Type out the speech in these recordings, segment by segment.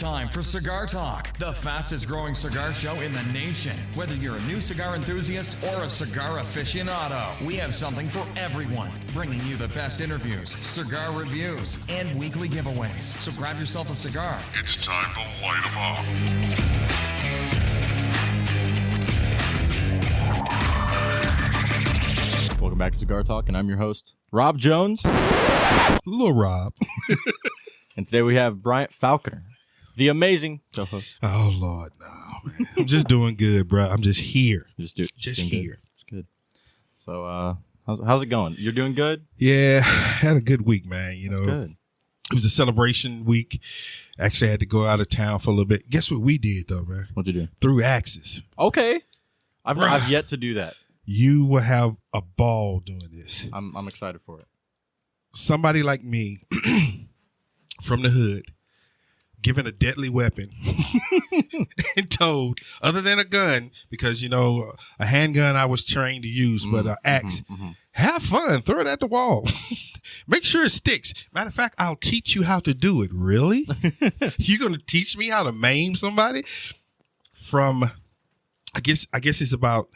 time for Cigar Talk, the fastest growing cigar show in the nation. Whether you're a new cigar enthusiast or a cigar aficionado, we have something for everyone, bringing you the best interviews, cigar reviews, and weekly giveaways. So grab yourself a cigar. It's time to light 'em up. Welcome back to Cigar Talk, and I'm your host, Rob Jones. Little Rob. And today we have Bryant Falconer, the amazing co-host. Oh, Lord, no, man. I'm just doing good, bro. I'm just here. Just here. It's good. So, how's it going? You're doing good? Yeah, had a good week, man. That's good. It was a celebration week. Actually, I had to go out of town for a little bit. Guess what we did, though, man? What'd you do? Threw axes. Okay. I've yet to do that. You will have a ball doing this. I'm excited for it. Somebody like me from the hood, given a deadly weapon and told, other than a gun, because, a handgun I was trained to use, but an axe, have fun, throw it at the wall. Make sure it sticks. Matter of fact, I'll teach you how to do it. Really? You're going to teach me how to maim somebody? From, I guess it's about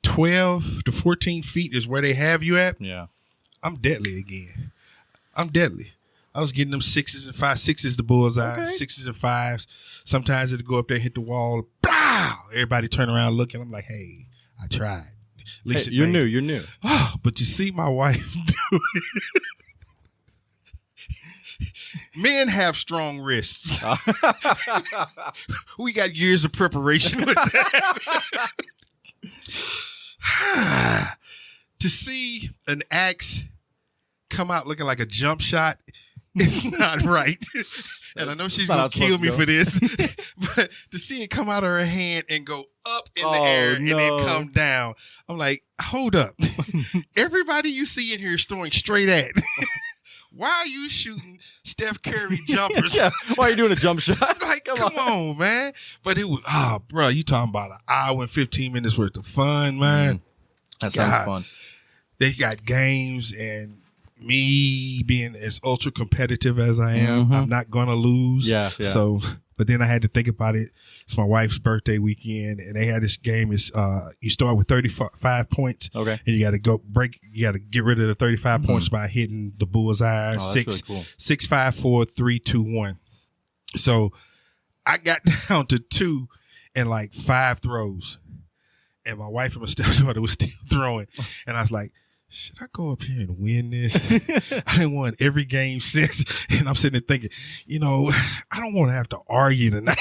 12 to 14 feet is where they have you at. Yeah. I'm deadly again. I'm deadly. I was getting them 6s and 5s, 6s the bullseye, Okay. 6s and 5s. Sometimes it'd go up there, hit the wall, pow! Everybody turn around looking. I'm like, hey, I tried. At least Hey, you're new. Oh, but you see my wife do it. Men have strong wrists. We got years of preparation with that. To see an axe come out looking like a jump shot, it's not right. And I know she's going to kill me for this. But to see it come out of her hand and go up in the air and then come down, I'm like, hold up. Everybody you see in here is throwing straight at. Why are you shooting Steph Curry jumpers? Yeah. Why are you doing a jump shot? Like, come on, man. But it was, bro, you talking about an hour and 15 minutes worth of fun, man. That sounds fun. They got games, and me being as ultra competitive as I am, I'm not going to lose. Yeah. So, but then I had to think about it. It's my wife's birthday weekend, and they had this game. Is you start with 35 points, Okay. and you got to you got to get rid of the 35 points by hitting the bullseye. That's really cool. 6, 5, 4, 3, 2, 1. So I got down to 2 and like 5 throws, and my wife and my stepdaughter was still throwing, and I was like, should I go up here and win this? I didn't won every game since. And I'm sitting there thinking, I don't want to have to argue tonight.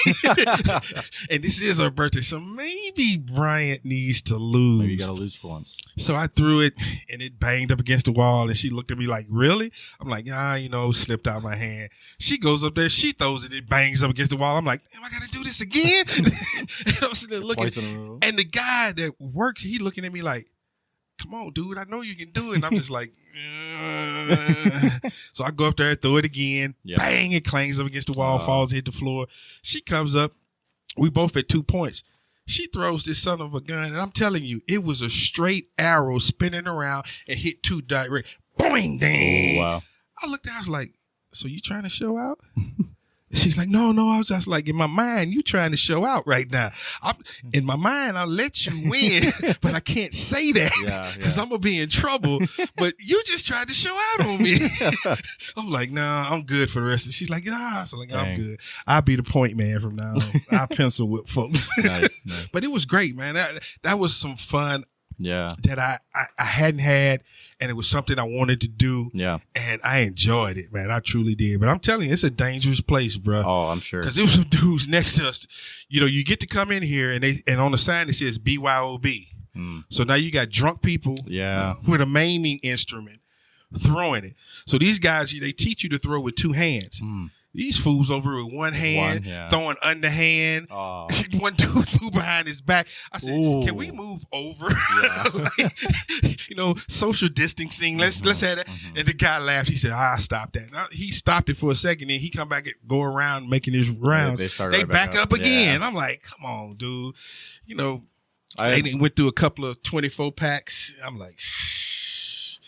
And this is her birthday. So maybe Bryant needs to lose. Maybe you got to lose for once. So I threw it and it banged up against the wall. And she looked at me like, really? I'm like, slipped out my hand. She goes up there. She throws it. It bangs up against the wall. I'm like, am I got to do this again? And I'm sitting there looking. Twice in a row. And the guy that works, he looking at me like, come on, dude, I know you can do it. And I'm just like, So I go up there, throw it again, bang, it clangs up against the wall, falls, hit the floor. She comes up. We both at 2 points. She throws this son of a gun, and I'm telling you, it was a straight arrow spinning around and hit 2 direct. Boing, dang. Oh, wow. I looked at her, I was like, so you trying to show out? She's like, no. I was just like, in my mind, you trying to show out right now. In my mind, I'll let you win, but I can't say that because I'm going to be in trouble. But you just tried to show out on me. I'm like, nah, I'm good for the rest of it. She's like, nah. So like, I'm good. I'll be the point man from now on. I'll pencil whip folks. Nice. But it was great, man. That was some fun that I hadn't had. And it was something I wanted to do. Yeah. And I enjoyed it, man. I truly did. But I'm telling you, it's a dangerous place, bro. Oh, I'm sure. Because there was some dudes next to us. You get to come in here and on the sign it says BYOB. So now you got drunk people with a maiming instrument throwing it. So these guys, they teach you to throw with 2 hands. These fools over with one hand, throwing underhand. Oh. One dude threw behind his back. I said, can we move over? Social distancing. Let's have that. And the guy laughed. He said, I stopped that. Now, he stopped it for a second, and he come back and go around making his rounds. They back up again. I'm like, come on, dude. They went through a couple of 24 packs. I'm like, shh.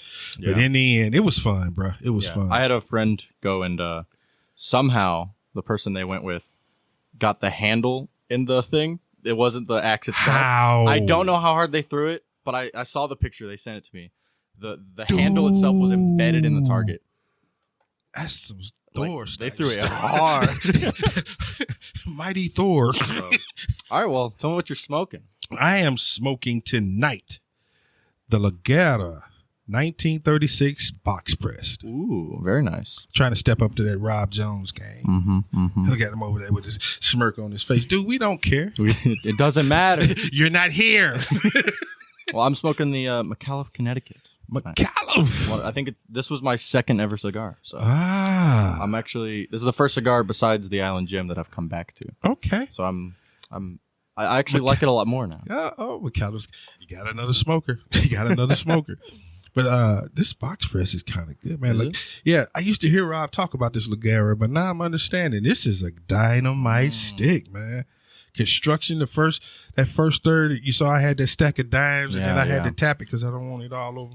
But in the end, it was fun, bro. It was fun. I had a friend go and somehow the person they went with got the handle in the thing. It wasn't the axe itself. How? I don't know how hard they threw it, but I saw the picture. They sent it to me. The handle itself was embedded in the target. That's some Thor They stuff. threw it hard. Mighty Thor. So, all right, well, tell me what you're smoking. I am smoking tonight the Ligera 1936 box pressed. Ooh, very nice. Trying to step up to that Rob Jones game. Look at him over there with his smirk on his face. Dude, we don't care. It doesn't matter. You're not here. Well, I'm smoking the McAuliffe, Connecticut. McAuliffe. Well, I think this was my second ever cigar. So I'm this is the first cigar besides the Island Gem that I've come back to. okay. So I actually like it a lot more now. McAuliffe's. You got another smoker. You got another smoker. But this box press is kind of good, man. Is Like, yeah, I used to hear Rob talk about this Ligera, but now I'm understanding this is a dynamite stick, man. Construction, that first third, you saw I had that stack of dimes, and then I had to tap it because I don't want it all over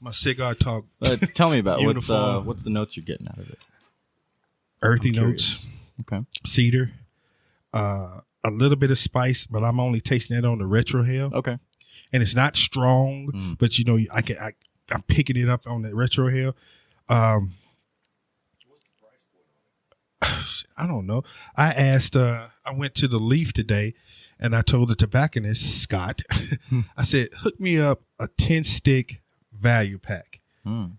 my cigar talk. Tell me about Uniform. what's the notes you're getting out of it? Earthy I'm notes, curious. Okay. cedar, a little bit of spice, but I'm only tasting it on the retrohale. Okay. And it's not strong, but you know, I'm picking it up on that retrohale. I don't know. I asked, I went to the Leaf today and I told the tobacconist, Scott, I said, hook me up a 10 stick value pack. And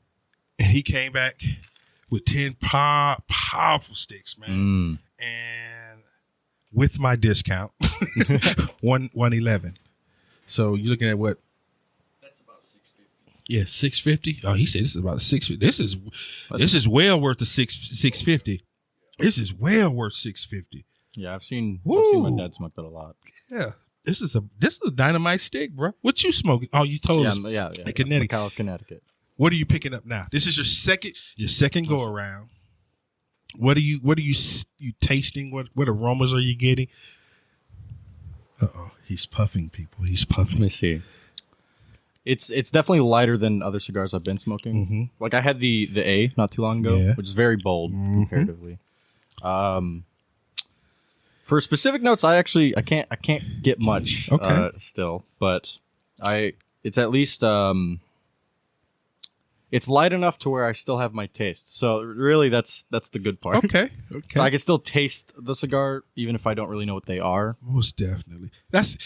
he came back with 10 powerful sticks, man. And with my discount, 111. So you're looking at what? That's about $650. Yeah, $650. Oh, he said this is about $650. This is well worth the $650. This is well worth $650. Yeah, I've seen my dad smoke that a lot. Yeah, this is a dynamite stick, bro. What you smoking? Oh, you told us. Yeah. In Connecticut. McAuliffe, Connecticut. What are you picking up now? This is your second go around. What are you tasting? What aromas are you getting? Uh-oh, he's puffing, people. He's puffing. Let me see. It's definitely lighter than other cigars I've been smoking. Like I had the A not too long ago, which is very bold comparatively. For specific notes, I can't get much still, but it's at least it's light enough to where I still have my taste. So really, that's the good part. Okay. So I can still taste the cigar even if I don't really know what they are. Most definitely. That's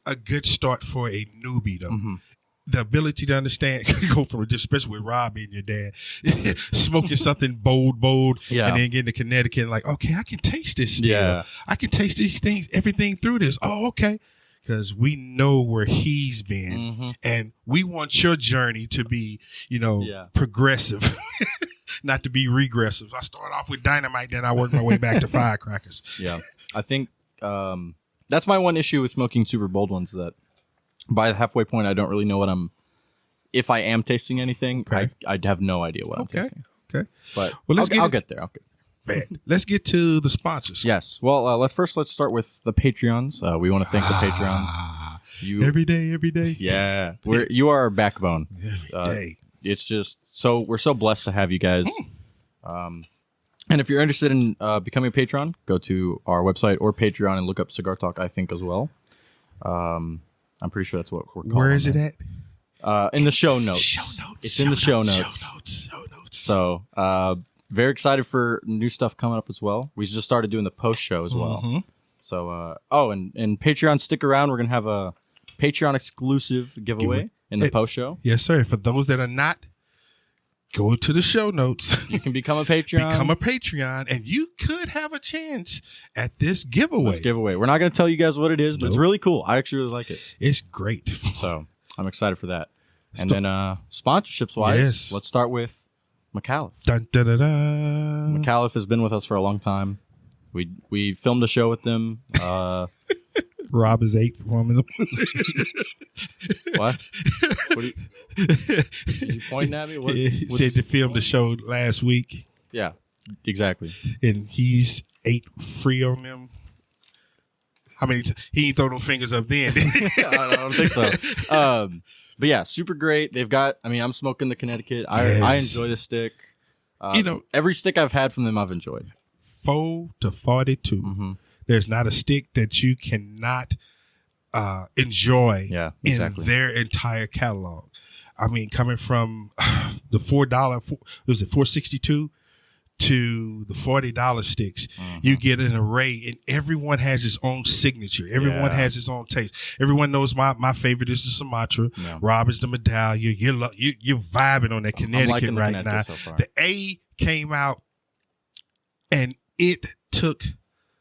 a good start for a newbie, though. The ability to understand, go from just, especially with Rob and your dad, smoking something bold, and then getting to Connecticut, and like, okay, I can taste this still. Yeah. I can taste these things, everything through this. Oh, okay. Because we know where he's been, and we want your journey to be, progressive, not to be regressive. I start off with dynamite, then I work my way back to firecrackers. Yeah, I think that's my one issue with smoking super bold ones. That by the halfway point, I don't really know if I am tasting anything. Okay. I'd have no idea what I'm tasting. Okay. But Well, I'll get there. Let's get to the sponsors. Yes. Well, let's start with the Patreons. We want to thank the Patreons. Every day. Yeah, you are our backbone. Every day. It's just we're so blessed to have you guys. And if you're interested in becoming a patron, go to our website or Patreon and look up Cigar Talk, I think, as well. I'm pretty sure that's what we're calling. Where is it at? In the show notes. It's in the show notes. Show notes. So, very excited for new stuff coming up as well. We just started doing the post show as well. So, and Patreon, stick around. We're going to have a Patreon exclusive giveaway in the post show. Yes, sir. For those that are not, go to the show notes. You can become a Patreon. Become a Patreon, and you could have a chance at this giveaway. We're not going to tell you guys what it is, but it's really cool. I actually really like it. It's great. So I'm excited for that. And then sponsorships-wise, let's start with McAuliffe. Dun, dun, dun, dun. McAuliffe has been with us for a long time. We filmed a show with them. Rob is 8 from him. What? Are you pointing at me? He said you filmed the show last week. Yeah, exactly. And he's 8 free on them. I mean, he ain't throw no fingers up then. I don't think so. But yeah, super great. They've got, I'm smoking the Connecticut. I enjoy the stick. Every stick I've had from them, I've enjoyed. 4 to 42. Mm-hmm. There's not a stick that you cannot enjoy in their entire catalog. I mean, coming from the $4, was it $4.62 to the $40 sticks, you get an array, and everyone has its own signature. Everyone has its own taste. Everyone knows my favorite is the Sumatra. Yeah. Rob is the Medallia. You're vibing on that Connecticut right now. So the A came out, and it took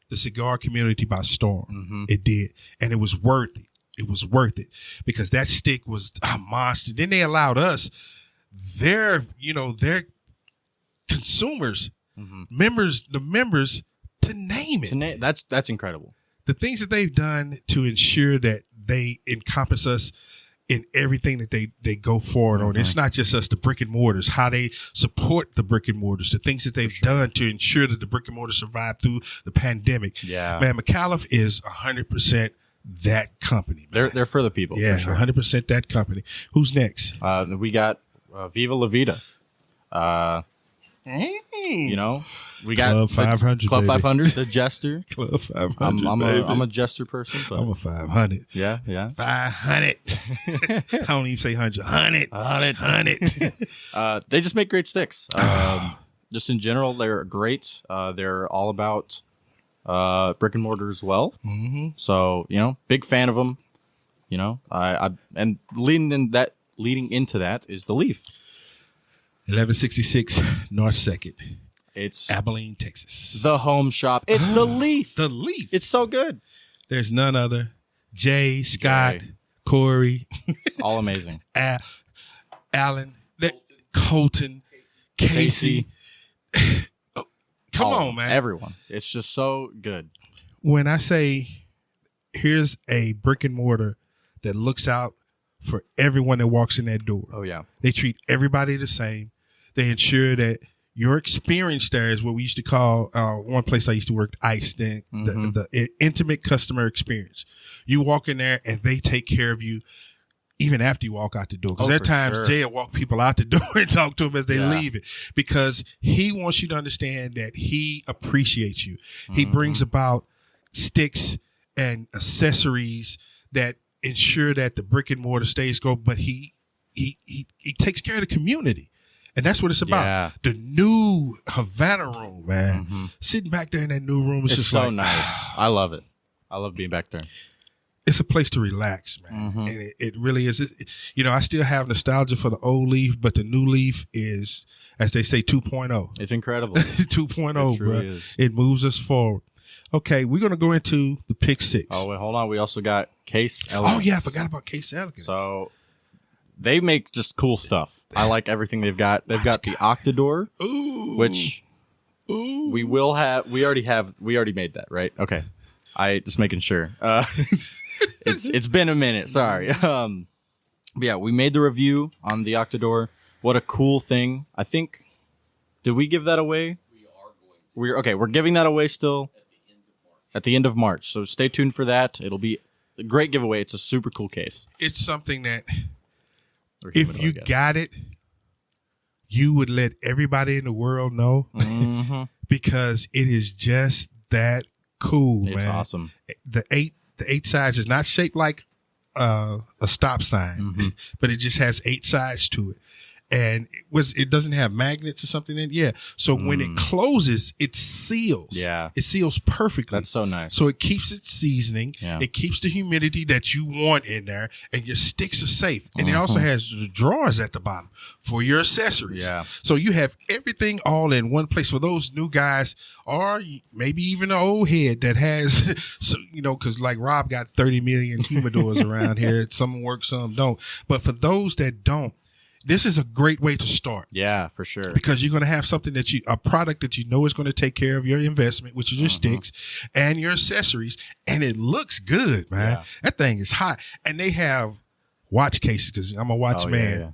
the cigar community by storm. Mm-hmm. It did, and it was worth it. It was worth it because that stick was a monster. Then they allowed us, their consumers, the members, to name it. That's incredible. The things that they've done to ensure that they encompass us in everything that they go forward on. It's not just us, the brick and mortars, how they support the brick and mortars, the things that they've done to ensure that the brick and mortars survive through the pandemic. Yeah, man, McAuliffe is 100% that company. Man. They're for the people. Yeah, for sure. 100% that company. Who's next? We got Viva La Vida. We got Club 500. Club 500, the Jester. Club 500. I'm a Jester person. But I'm a 500. Yeah. 500. I don't even say 100. 100. They just make great sticks. Just in general, they're great. They're all about brick and mortar as well. Mm-hmm. So big fan of them. And leading into that is the Leaf. 1166 North 2nd. It's Abilene, Texas. The home shop. It's the Leaf. The Leaf. It's so good. There's none other. Jay, Scott, Corey. All amazing. Alan, Colton, Casey. Come on, man. Everyone. It's just so good. When I say here's a brick and mortar that looks out for everyone that walks in that door. Oh, yeah. They treat everybody the same. They ensure that your experience there is what we used to call, one place I used to work, ICE, the intimate customer experience. You walk in there and they take care of you even after you walk out the door. Because there are times Jay will walk people out the door and talk to them as they leave it. Because he wants you to understand that he appreciates you. He brings about sticks and accessories that ensure that the brick and mortar stays go, but he takes care of the community. And that's what it's about. Yeah. The new Havana room, man. Mm-hmm. Sitting back there in that new room, it's just so nice. I love it. I love being back there. It's a place to relax, man. Mm-hmm. And it really is. I still have nostalgia for the old Leaf, but the new Leaf is, as they say, 2.0. It's incredible. 2.0, bro. It moves us forward. Okay, we're going to go into the pick six. Oh, wait, hold on. We also got Case Elegance. Oh, yeah, I forgot about Case Elegance. So they make just cool stuff. I like everything they've got. They've got the Octador, which we will have. We already made that, right? Okay. I just making sure. It's been a minute. Sorry. But yeah, we made the review on the Octador. What a cool thing. I think, did we give that away? We are going to. We're giving that away still at the end of March. So stay tuned for that. It'll be a great giveaway. It's a super cool case. It's something that if you got it, you would let everybody in the world know because it is just that cool, man. It's awesome. The eight sides is not shaped like a stop sign, but it just has 8 sides to it. And it doesn't have magnets or something in it. Yeah. So when it closes, it seals. Yeah. It seals perfectly. That's so nice. So it keeps its seasoning. Yeah. It keeps the humidity that you want in there, and your sticks are safe. And it also has the drawers at the bottom for your accessories. Yeah. So you have everything all in one place for those new guys, or maybe even an old head that has, because like Rob got 30 million humidors around here. Some work, some don't. But for those that don't, this is a great way to start. Yeah, for sure. Because you're going to have something a product that you know is going to take care of your investment, which is your sticks and your accessories. And it looks good, man. Yeah. That thing is hot. And they have watch cases because I'm a watch man. Yeah.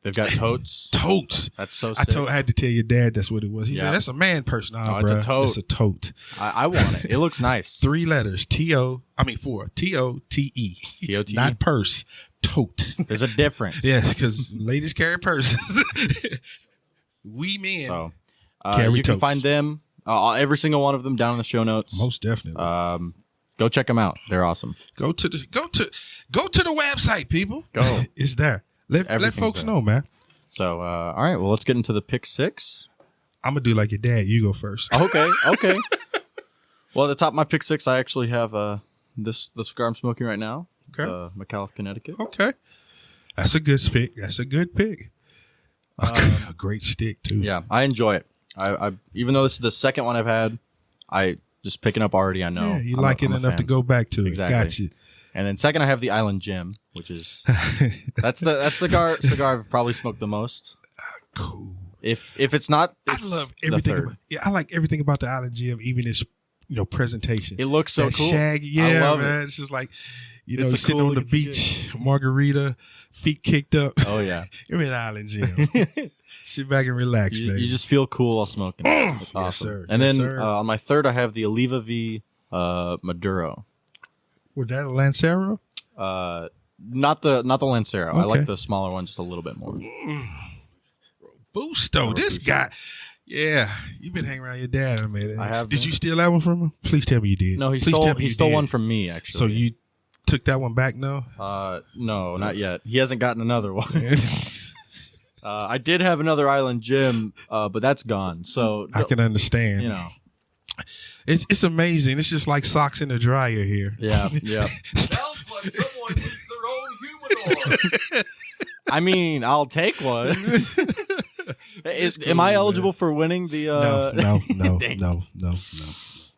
They've got totes. Totes. That's so sick. I had to tell your dad that's what it was. He said, that's a man person. Oh, it's a tote. It's a tote. I want it. It looks nice. 3 letters. 4. T-O-T-E. T-O-T-E. Not purse. Tote. There's a difference. Yes, because ladies carry purses. We men so carry you totes. can find them Every single one of them down in the show notes. Most definitely. Go check them out. They're awesome. Go to the website, people. Go. It's there. Let folks there. know, man. So, all right. Well, let's get into the pick 6. I'm gonna do like your dad. You go first. Okay. Well, at the top of my pick 6, I actually have the cigar I'm smoking right now. Okay. McAuliffe, Connecticut. Okay. That's a good pick. A great stick too. Yeah, I enjoy it. I even though this is the second one I've had, I just picking up already. I know. Yeah, you like it enough to go back to it. Exactly. Got you. And then second, I have the Island Gem, which is that's the cigar I've probably smoked the most. Cool. If it's not, I love everything. I like everything about the Island Gem, even its presentation. It looks so that cool. Shaggy, yeah, I love man. it. It's just like It's you're sitting on the beach, margarita, feet kicked up. Oh yeah, you're in Island Gem. Sit back and relax, baby. You just feel cool while smoking. It's awesome. Yes, sir. And Yes, then sir. on my third, I have the Oliva V Maduro. Was that a Lancero? Not the Lancero. I Okay. like the smaller one just a little bit more. Busto, this guy. Yeah, you've been hanging around your dad a minute. I have Did been. you steal that one from him? Please tell me you did. No, he Please tell stole me he you stole did. one from me actually. So you took that one back now? No, not yet. He hasn't gotten another one. I did have another Island Gem, but that's gone. So I can understand. you know. It's amazing. It's just like socks in the dryer here. Yeah. Sounds like someone needs their own humidor. I mean, I'll take one. Am I eligible for winning the? No. Dang. No.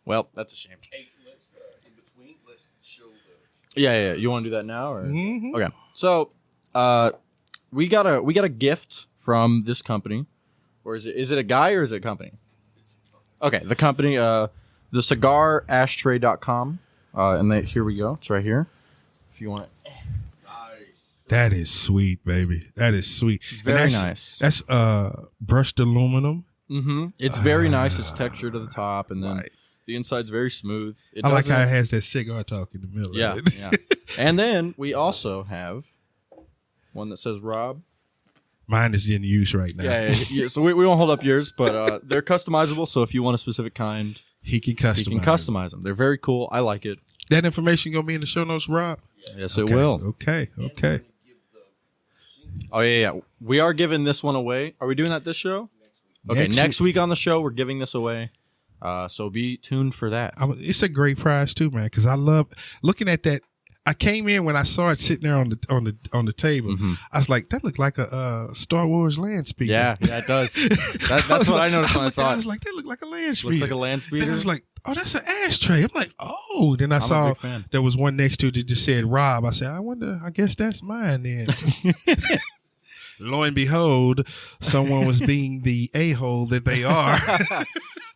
Well, that's a shame. Hey, let's in between. Let's show the. Yeah. You want to do that now, or Mhm. okay? So, we got a gift from this company, or is it a guy or is it a company? Okay, the company, the cigarashtray.com, and here we go. It's right here. If you want it. That is sweet, baby. That is sweet. It's very And nice. That's brushed aluminum. Mm-hmm. It's very nice. It's textured to the top, and then Right. the inside's very smooth. I like how it has that cigar talk in the middle Yeah, of it. yeah. And then we also have one that says Rob. Mine is in use right now. Yeah. So we won't hold up yours, but they're customizable. So if you want a specific kind, He can customize. you can customize them. They're very cool. I like it. That information going to be in the show notes, Rob? Yes, it will. Okay. Oh, yeah. We are giving this one away. Are we doing that this show? Okay, next week on the show, we're giving this away. So be tuned for that. It's a great prize too, man, because I love looking at that. I came in when I saw it sitting there on the table. Mm-hmm. I was like, that looked like a Star Wars land speeder. Yeah, it does. That's what I noticed when I saw I it. was like, that looked like a land speeder. Looks like a land speeder. Then I was like, oh, that's an ashtray. I'm like, oh. Then I a saw big fan. there was one next to it that just said Rob. I said, I guess that's mine then. Lo and behold, someone was being the a-hole that they are.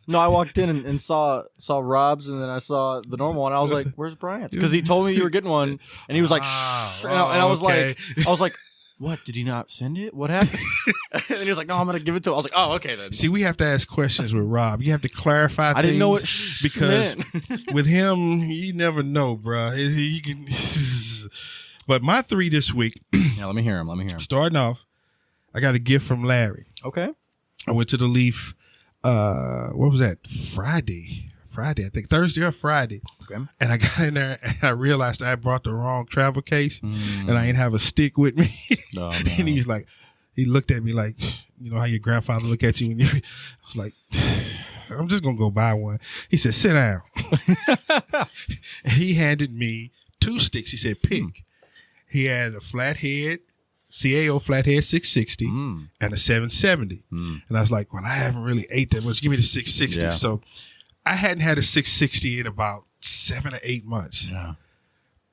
No, I walked in and saw Rob's, and then I saw the normal one. I was like, "Where's Bryant's?" Because he told me you were getting one, and he was like, "Shh," and I was okay. like, "What? Did he not send it? What happened?" And he was like, "No, I'm gonna give it to him." I was like, "Oh, okay then." See, we have to ask questions with Rob. You have to clarify I things. didn't know what shh because meant. with him, you never know, bro. He can. But my 3 this week, Yeah, let me hear him. starting off, I got a gift from Larry. Okay. I went to the Leaf. What was that? Friday, I think Thursday or Friday. Okay. And I got in there and I realized I brought the wrong travel case and I didn't have a stick with me. Oh, no. And he's like, he looked at me like, you know how your grandfather look at you when you. I was like, I'm just gonna go buy one. He said, sit down. And he handed me 2 sticks. He said, pick. He had a flathead. CAO Flathead 660 and a 770. And I was like, well, I haven't really ate that much. Give me the 660. Yeah. So I hadn't had a 660 in about 7 or 8 months. Yeah.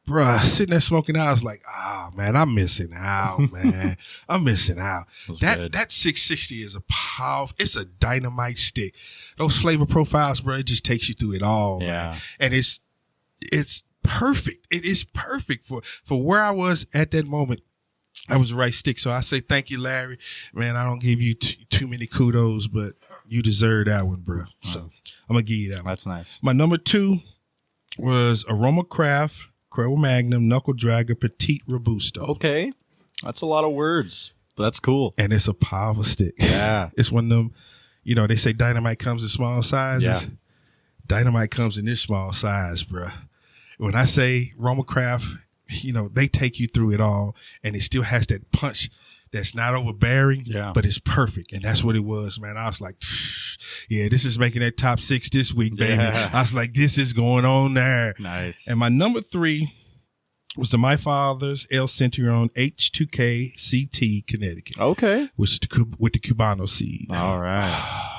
Bruh, sitting there smoking out, I was like, oh, man, I'm missing out, man. I'm missing out. Good. That 660 is a powerful, it's a dynamite stick. Those flavor profiles, bro, it just takes you through it all, Yeah. man. And it's perfect. It is perfect for where I was at that moment. That was the right stick. So I say thank you, Larry. Man, I don't give you too many kudos, but you deserve that one, bro. So I'm going to give you that one. That's nice. My number 2 was Aroma Craft Crowell Magnum Knuckle Dragger Petite Robusto. Okay. That's a lot of words, but that's cool. And it's a powerful stick. Yeah. It's one of them, you know, they say dynamite comes in small sizes. Yeah. Dynamite comes in this small size, bruh. When I say Roma Craft, you know, they take you through it all, and it still has that punch that's not overbearing, but it's perfect. And that's what it was, man. I was like, yeah, this is making that top 6 this week, baby. Yeah. I was like, this is going on there. Nice. And my number 3 was the My Father's El Centurion H2K CT Connecticut. Okay. With the Cubano seed. All right.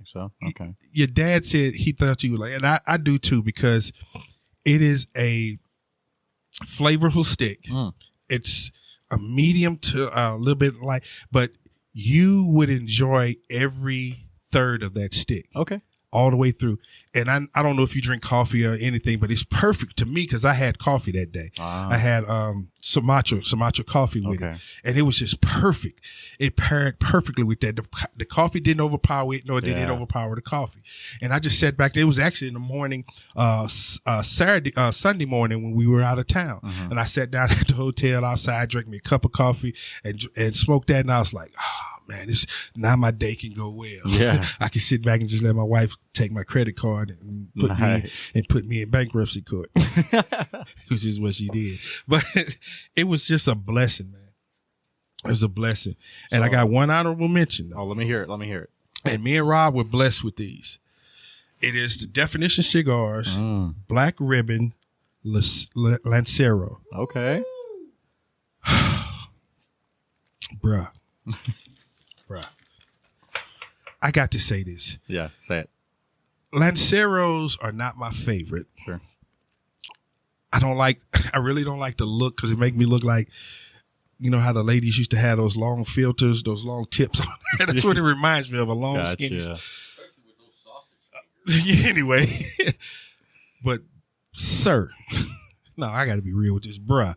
So okay, your dad said he thought you would like, and I do too, because it is a flavorful stick. It's a medium to a little bit light, but you would enjoy every third of that stick. Okay. All the way through. And I don't know if you drink coffee or anything, but it's perfect to me because I had coffee that day. I had Sumatra coffee with it. And it was just perfect. It paired perfectly with that. The coffee didn't overpower it, nor did it overpower the coffee. And I just sat back there. It was actually in the morning, Sunday morning when we were out of town. And I sat down at the hotel outside, drank me a cup of coffee and smoked that. And I was like, man, now my day can go well. Yeah. I can sit back and just let my wife take my credit card and put me in bankruptcy court, which is what she did. But it was just a blessing, man. It was a blessing. And I got one honorable mention, though. Oh, let me hear it. And me and Rob were blessed with these. It is the Definition Cigars Black Ribbon Lancero. Okay. Bruh. I got to say this. Yeah, say it. Lanceros are not my favorite. Sure. I really don't like the look because it make me look like, you know how the ladies used to have those long filters, those long tips. That's what it reminds me of, a long skinny. Especially with those sausage fingers. Anyway, but sir, no, I got to be real with this, bruh.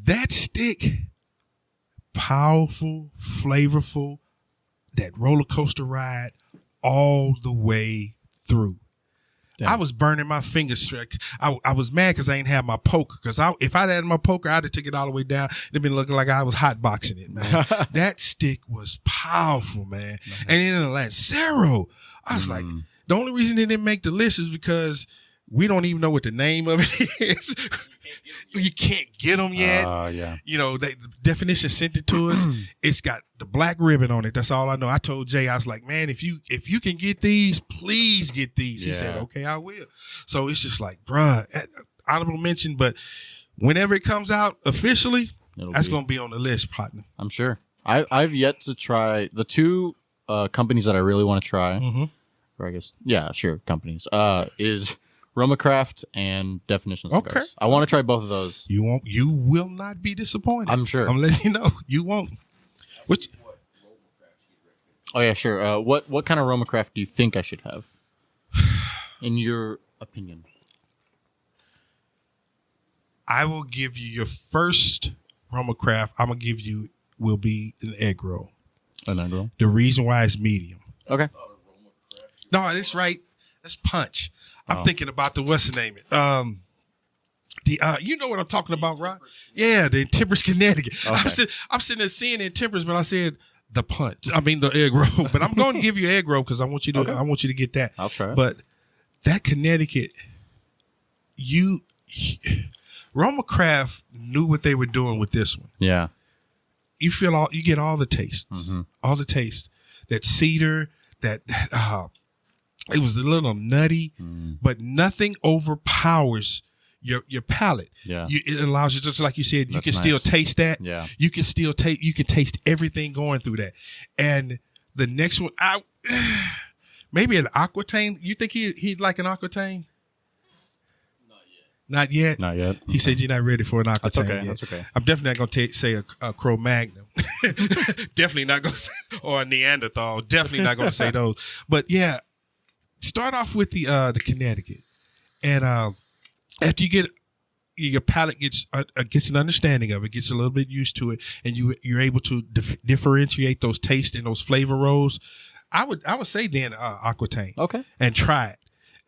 That stick, powerful, flavorful, that roller coaster ride all the way through. Damn. I was burning my fingers. I was mad because I ain't have my poker. Because if I'd had my poker, I'd have took it all the way down. It'd been looking like I was hotboxing it, man. That stick was powerful, man. Nice. And in the Lancero, I was like, the only reason it didn't make the list is because we don't even know what the name of it is. You can't get them yet. Yeah. You know, the Definition sent it to us. It's got the black ribbon on it. That's all I know. I told Jay, I was like, man, if you can get these, please get these. He said, okay, I will. So it's just like, bruh, honorable mention. But whenever it comes out officially, that's going to be on the list, partner. I'm sure. I've yet to try the two companies that I really want to try. Or I guess, companies is Roma Craft and Definition Cigars. Okay. I want to try both of those. You will not be disappointed. I'm sure. I'm letting you know. You won't. Oh yeah, sure. What kind of Roma Craft do you think I should have? In your opinion. I will give you your first Roma Craft. I'm gonna give you will be an egg roll. An egg roll. The reason why it's medium. Okay. No, that's right. That's punch. I'm thinking about what's the name? You know what I'm talking about, right? Yeah, the Timbers, Connecticut. Okay. I'm sitting there seeing it in Timbers, but I said the punch. I mean the egg roll. But I'm going to give you egg roll because I want you to. Okay. I want you to get that. I'll try it. But that Connecticut, Roma Craft knew what they were doing with this one. Yeah. You get all the tastes, all the taste. That cedar, that. It was a little nutty, but nothing overpowers your palate. Yeah. It allows you, just like you said, you can still taste that. Yeah. You can still taste everything going through that. And the next one, maybe an Aquitaine. You think he'd like an Aquitaine? Not yet. He said you're not ready for an Aquitaine. That's okay. Yet. That's okay. I'm definitely not going to say a Cro-Magnon. Definitely not going to say, or a Neanderthal. Definitely not going to say those. But yeah. Start off with the Connecticut, and after you get your palate gets an understanding of it, gets a little bit used to it, and you're able to differentiate those tastes and those flavor rolls. I would say then Aquitaine, okay, and try it,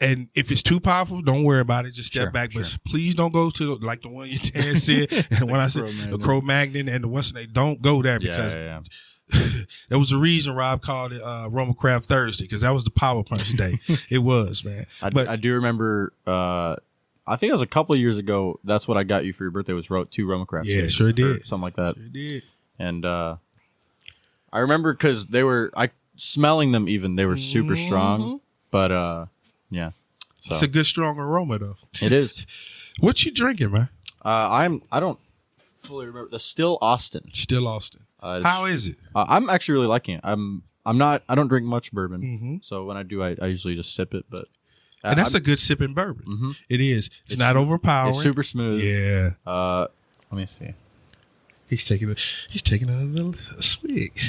And if it's too powerful, don't worry about it. Just step Sure, back. But sure. please don't go to like the one you said. And when I said the Cro-Magnon and the Western, they don't go there because there was a reason Rob called it Roma Craft Thursday, because that was the Power Punch day. It was, man. I do remember. I think it was a couple of years ago. That's what I got you for your birthday. Was two Roma Craft. Yeah, sure did. Something like that. Sure did. And I remember because smelling them even, they were super strong. But yeah, so It's a good strong aroma though. it is. What you drinking, man? I don't fully remember the Still Austin. Still Austin. How is it? I'm actually really liking it. I don't drink much bourbon, so when I do, I usually just sip it. But And that's a good sipping bourbon. It is. It's not overpowering. It's super smooth. Yeah. Let me see. He's taking a little swig.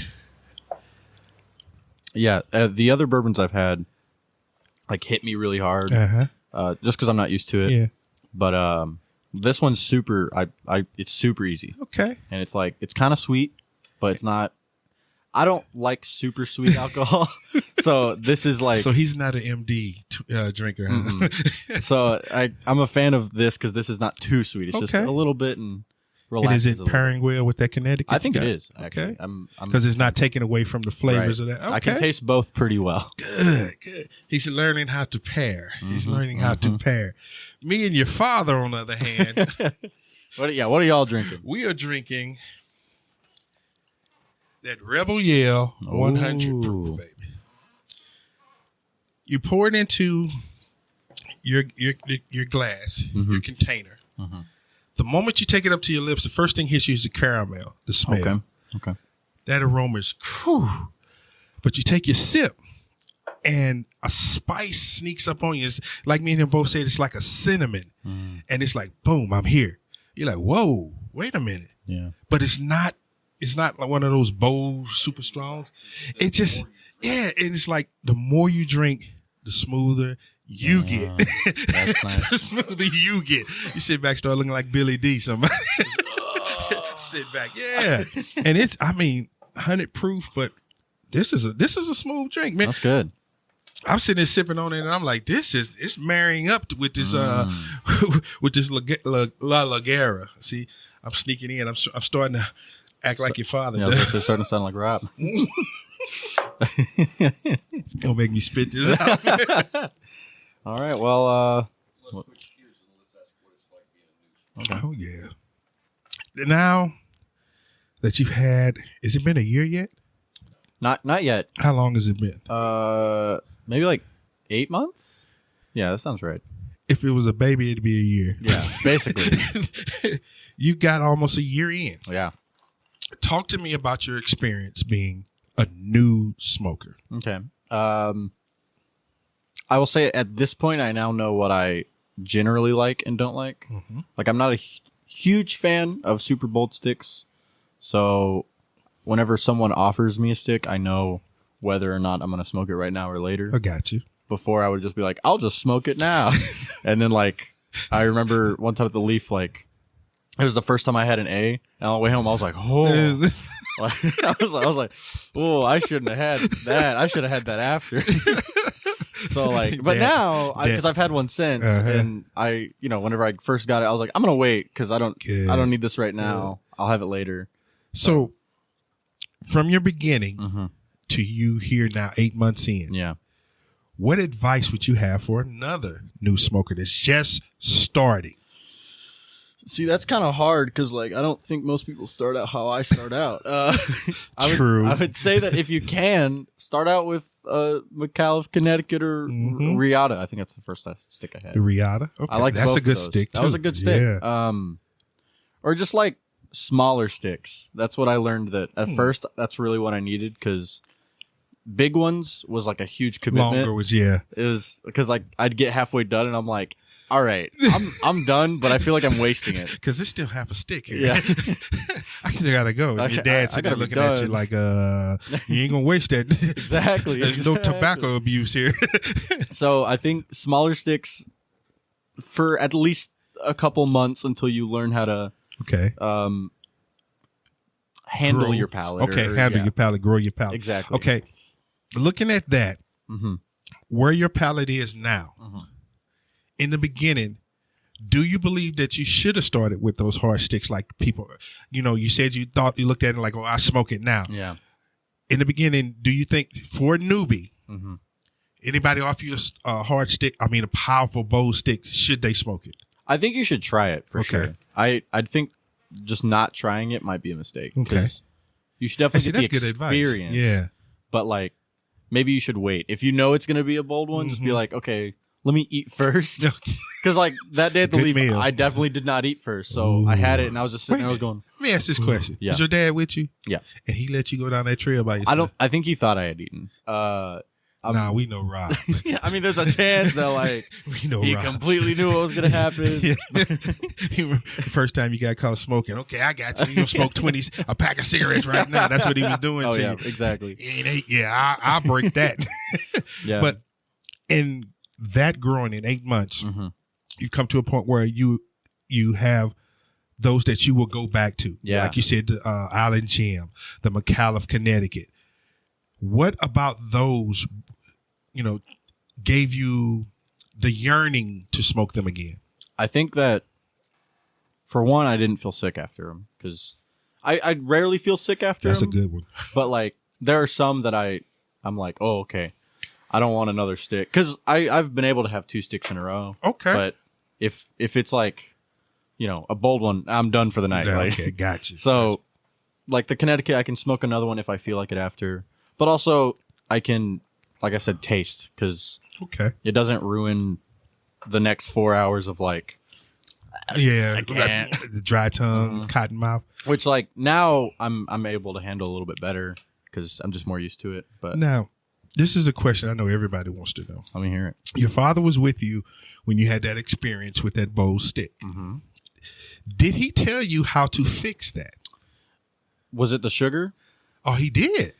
Yeah, the other bourbons I've had like hit me really hard, just because I'm not used to it. Yeah. But this one's super. It's super easy, Okay. and it's like it's kind of sweet, but it's not. I don't like super sweet alcohol, so this is like. So he's not an MD drinker. Huh? So I'm a fan of this because this is not too sweet. It's just a little bit and And relaxes. is it pairing well with that Connecticut? I think you it got? is. Actually, Okay. I'm Because it's not taking away from the flavors right. of that. Okay. I can taste both pretty well. Good. He's learning how to pair. He's learning how to pair. Me and your father, on the other hand, What are y'all drinking? we are drinking that Rebel Yell 100 proof, baby. You pour it into your glass, your container. The moment you take it up to your lips, the first thing hits you is the caramel, the smell. Okay. That aroma is whew. But you take your sip and a spice sneaks up on you. It's like me and him both said, it's like a cinnamon. And it's like, boom, I'm here. You're like, whoa, wait a minute. Yeah. But it's not like one of those bold super strongs. It just, and it's like the more you drink, the smoother you get. That's nice. The smoother you get. You sit back, start looking like Billy D. Somebody sit back, yeah. And it's, 100 proof, but this is a smooth drink, man. That's good. I'm sitting there sipping on it, and I'm like, it's marrying up with this with this La Lagera. See, I'm sneaking in. I'm starting to act like your father Yeah, does. they're starting to sound like Rob. Don't make me spit this out. All right. Well, Oh yeah. Now that you've had, has it been a year yet? not yet. How long has it been? Maybe like 8 months. Yeah, that sounds right. If it was a baby, it'd be a year. Yeah, basically. You got almost a year in. Yeah. Talk to me about your experience being a new smoker. Okay. I will say at this point, I now know what I generally like and don't like. Like, I'm not a huge fan of super bold sticks. So whenever someone offers me a stick, I know whether or not I'm going to smoke it right now or later. I got you. Before I would just be like, I'll just smoke it now. And then like, I remember one time at the Leaf, like it was the first time I had an A, and on the way home, I was like, oh, like, I was like, oh, I shouldn't have had that. I should have had that after. So like, but now because I've had one since, and whenever I first got it, I was like, I'm gonna wait because I don't need this right now. I'll have it later. So from your beginning to you here now, 8 months in, Yeah. what advice would you have for another new smoker that's just starting? See, that's kind of hard because, like, I don't think most people start out how I start out. True. I would say that if you can, start out with McAuliffe, Connecticut, or Riata. I think that's the first stick I had. The Riata? Okay. I like that's both a good of those. stick, too. That was a good stick. Yeah. Or just, like, smaller sticks. That's what I learned that at first, that's really what I needed because big ones was, like, a huge commitment. Longer was, yeah. It was because, like, I'd get halfway done and I'm like, all right, I'm done, but I feel like I'm wasting it. Because there's still half a stick here. Yeah. I still gotta go. And your dad's sitting there looking at you like, you ain't gonna waste that. Exactly. There's no tobacco abuse here. So I think smaller sticks for at least a couple months until you learn how to handle your palate. Okay, handle your palate, grow your palate. Exactly. Okay, looking at that, where your palate is now, in the beginning, do you believe that you should have started with those hard sticks like people, you said you looked at it like, oh, I smoke it now. Yeah. In the beginning, do you think for a newbie, anybody offer you a hard stick, a powerful bold stick, should they smoke it? I think you should try it for sure. I think just not trying it might be a mistake. Okay. You should definitely get the good experience. Advice. Yeah. But like, maybe you should wait. If you know it's going to be a bold one, just be like, okay, let me eat first. Because like that day at the Good leaf, meal. I definitely did not eat first. So I had it and I was just sitting there, I was going. Let me ask this question. Yeah. Is your dad with you? Yeah. And he let you go down that trail by yourself? I think he thought I had eaten. Nah, we know Rob. Yeah, I mean, there's a chance that like We know he Rob. completely knew what was going to happen. Yeah. First time you got caught smoking. Okay, I got you. You gonna smoke a pack of cigarettes right now. That's what he was doing Oh to yeah, you. exactly. Yeah, I'll break that. Yeah. But in that growing in 8 months, you've come to a point where you have those that you will go back to. Yeah. Like you said, the Island Jam, the McAuliffe, Connecticut. What about those, gave you the yearning to smoke them again? I think that for one, I didn't feel sick after them because I rarely feel sick after That's them. a good one. But like, there are some that I'm like, oh, okay, I don't want another stick because I've been able to have 2 sticks in a row. Okay. But if it's like, a bold one, I'm done for the night. Yeah, Like, okay, gotcha. so like the Connecticut, I can smoke another one if I feel like it after. But also I can, like I said, taste because Okay. it doesn't ruin the next 4 hours of like, Yeah. I can't. The dry tongue, cotton mouth. which like now I'm able to handle a little bit better because I'm just more used to it. But Now, this is a question I know everybody wants to know. let me hear it. Your father was with you when you had that experience with that bowl stick. Did he tell you how to fix that? Was it the sugar? Oh, he did.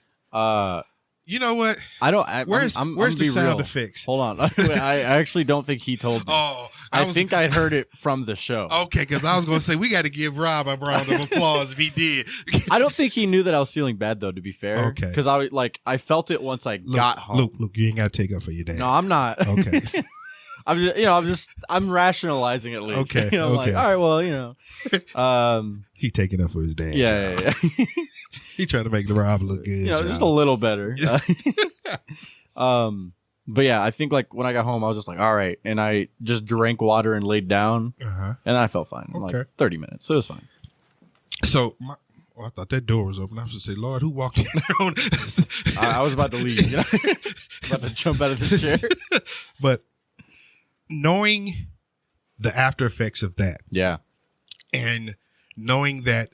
You know what? I don't. Where's I'm the be sound real. effects? Hold on. I actually don't think he told me. Oh, I think I'd heard it from the show. Okay, because I was going to say we got to give Rob a round of applause if he did. I don't think he knew that I was feeling bad though. To be fair, Okay. Because I felt it once I got home. Look, you ain't got to take up for your dad. No, I'm not. Okay. I'm rationalizing at least. Okay, I'm like, okay. all right, He taking up for his dad. yeah. He trying to make Rob look good. Just a little better. But yeah, I think like when I got home, I was just like, all right, and I just drank water and laid down, and I felt fine. In Okay. like 30 minutes, so it was fine. So, I thought that door was open. I was going to say, Lord, who walked in there? I was about to leave. About to jump out of this chair. But knowing the after effects of that Yeah. and knowing that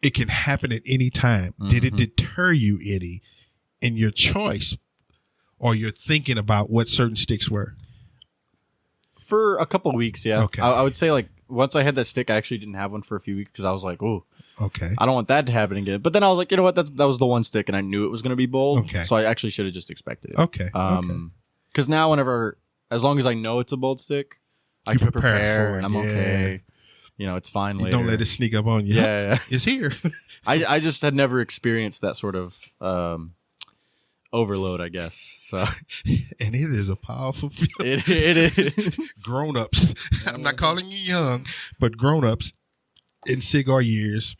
it can happen at any time, did it deter you any in your choice or your thinking about what certain sticks were? For a couple of weeks, yeah. Okay. I would say like once I had that stick, I actually didn't have one for a few weeks because I was like, oh, Okay. I don't want that to happen again. But then I was like, you know what? That was the one stick, and I knew it was going to be bold. Okay. So I actually should have just expected it. Okay. Because now as long as I know it's a bold stick, I You can prepare prepare. for it, I'm yeah. okay. It's fine later. Don't let it sneak up on you. Yeah. It's here. I just had never experienced that sort of overload, I guess. So And it is a powerful feeling. it is. Grown-ups. I'm not calling you young, but grown-ups in cigar years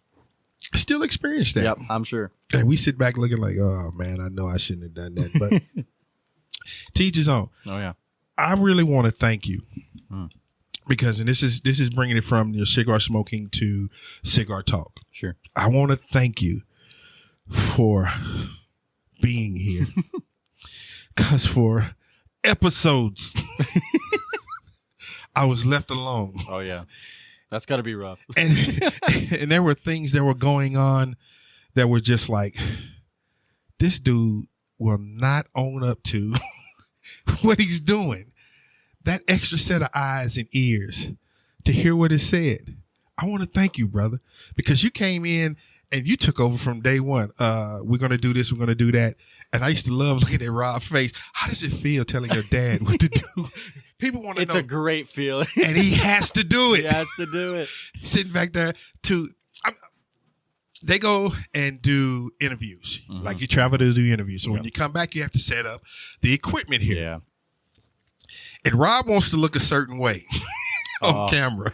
still experience that. Yep, I'm sure. And we sit back looking like, oh, man, I know I shouldn't have done that. But to each his own. Oh, yeah. I really want to thank you because, and this is bringing it from your cigar smoking to cigar talk. Sure. I want to thank you for being here because for episodes I was left alone. Oh, yeah. That's got to be rough. And there were things that were going on that were just like, this dude will not own up to what he's doing. That extra set of eyes and ears to hear what is said. I want to thank you, brother, because you came in and you took over from day one. We're going to do this. We're going to do that. And I used to love looking at Rob's face. How does it feel telling your dad what to do? People want to know. It's a great feeling. And he has to do it. He has to do it. Sitting back there they go and do interviews. Like you travel to do interviews. So when you come back, you have to set up the equipment here. Yeah. And Rob wants to look a certain way on camera.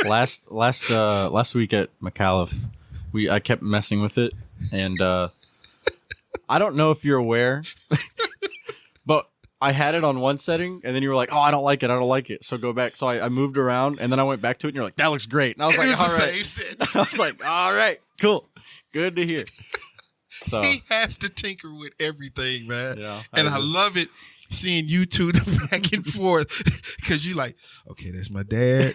Last week at McAuliffe, I kept messing with it, and I don't know if you're aware, but I had it on one setting, and then you were like, "Oh, I don't like it." So go back. So I moved around, and then I went back to it, and you're like, "That looks great." And I was like, "All right." I was like, "All right, cool, good to hear." So He has to tinker with everything, man. Yeah, and I love it. Seeing you two back and forth because you like, okay, that's my dad,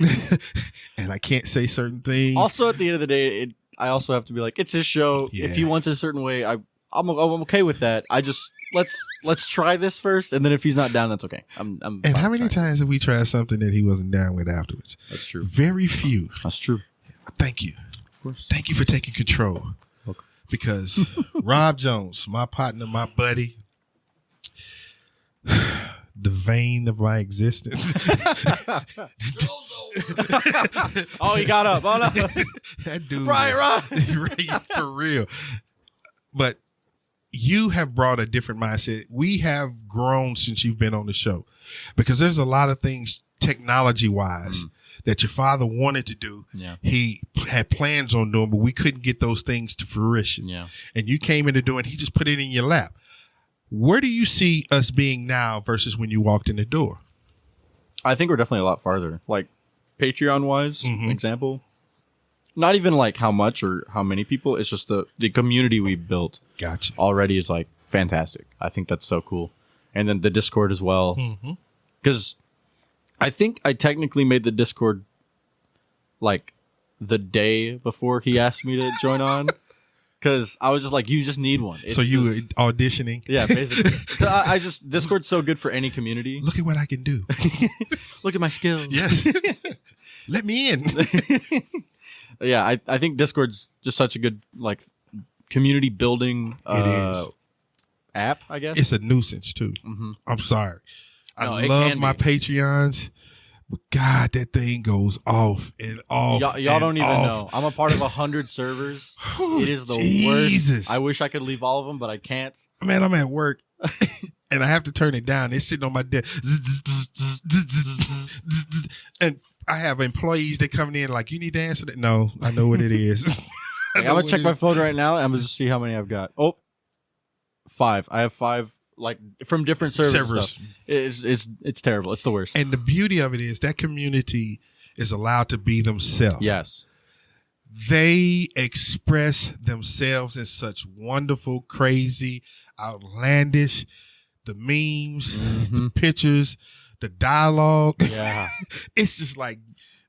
and I can't say certain things. Also, at the end of the day, I also have to be like, it's his show. Yeah. If he wants a certain way, I'm okay with that. I just let's try this first, and then if he's not down, that's okay. I'm and fine how many trying. times have we tried something that he wasn't down with afterwards? That's true. Very few. That's true. Thank you. Of course. Thank you for taking control. Okay. Because Rob Jones, my partner, my buddy, the vein of my existence. Oh, he got up. Oh no. That dude. Right. Right, for real. But you have brought a different mindset. We have grown since you've been on the show because there's a lot of things technology wise that your father wanted to do. Yeah. He had plans on doing, but we couldn't get those things to fruition. Yeah. And you came in to do it, and he just put it in your lap. Where do you see us being now versus when you walked in the door? I think we're definitely a lot farther. Like Patreon wise, example. Not even like how much or how many people. It's just the community we built. Gotcha. Already is like fantastic. I think that's so cool. And then the Discord as well. Because I think I technically made the Discord like the day before he asked me to join on. Because I was just like, you just need one. It's So you just, were auditioning? yeah, basically. 'Cause I just Discord's so good for any community. Look at what I can do. Look at my skills. Yes. Let me in. Yeah, I think Discord's just such a good like community building It is. app, I guess. It's a nuisance too. I'm sorry. No, I it love can my be. Patreons, but God, that thing goes off and off. Y'all don't even off. know. I'm a part of 100 servers. It is the Jesus. worst. I wish I could leave all of them, but I can't. Man, I'm at work and I have to turn it down. It's sitting on my desk. And I have employees that coming in like, you need to answer that. No, I know what it is. I'm gonna check my phone right now. And I'm gonna just see how many I've got. Oh, 5. I have 5 like from different servers. and stuff. It's terrible. It's the worst. And the beauty of it is that community is allowed to be themselves. Yes. They express themselves in such wonderful, crazy, outlandish, the memes, the pictures, the dialogue. Yeah. It's just like,